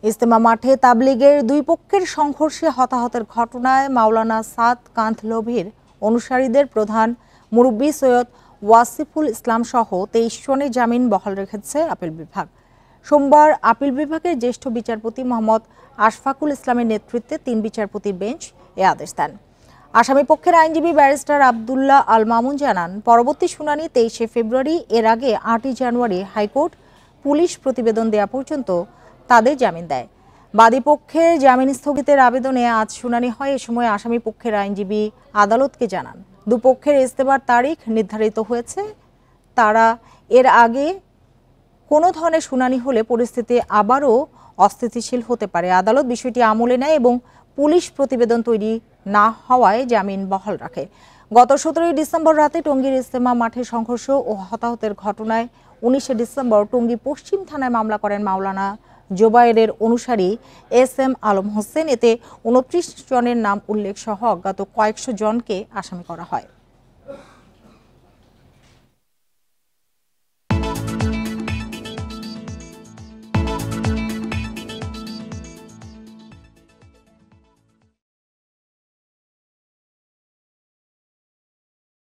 ইজতেমা মাঠে তাবলিগের দুই পক্ষের সংঘর্ষে হতাহতের ঘটনায় মাওলানা সাদ কাঁধলভির অনুসারীদের প্রধান মুরব্বি সৈয়দ ওয়াসিফুল ইসলাম সহ 23 জনের জামিন বহাল রেখেছে আপিল বিভাগ। সোমবার আপিল বিভাগের জ্যেষ্ঠ বিচারপতি মোহাম্মদ আশফাকুল ইসলামের নেতৃত্বে 3 বিচারপতির বেঞ্চ এ আদেশ দেন। আসামি পক্ষের আইনজীবী ব্যারিস্টার আব্দুল্লাহ আল মামুন জানান, পরবর্তী শুনানি 23 ফেব্রুয়ারি, এর আগে 8 জানুয়ারি হাইকোর্ট পুলিশ প্রতিবেদন দেওয়া পর্যন্ত তাদের জামিন দেয়। বাদী পক্ষের জামিন স্থগিতের আবেদনে আজ শুনানি হয়। এ সময় আসামি পক্ষের আইনজীবী আদালতকে জানান, দুপক্ষের ইজতেমার তারিখ নির্ধারিত হয়েছে। তারা এর আগে কোনো ধরনের শুনানি হলে পরিস্থিতি আবারও অস্থিতিশীল হতে পারে। আদালত বিষয়টি আমলে নেয় এবং পুলিশ প্রতিবেদন তৈরি না হওয়ায় জামিন বহাল রাখে। গত 17 ডিসেম্বর রাতে টঙ্গীর ইজতেমা মাঠে সংঘর্ষ ও হতাহতের ঘটনায় 19 ডিসেম্বর টঙ্গী পশ্চিম থানায় মামলা করেন মাওলানা জোবায়েরের অনুসারী SM আলম হোসেন। এতে 29 জনের নাম উল্লেখ সহ অজ্ঞাত কয়েকশো জনকে আসামি করা হয়।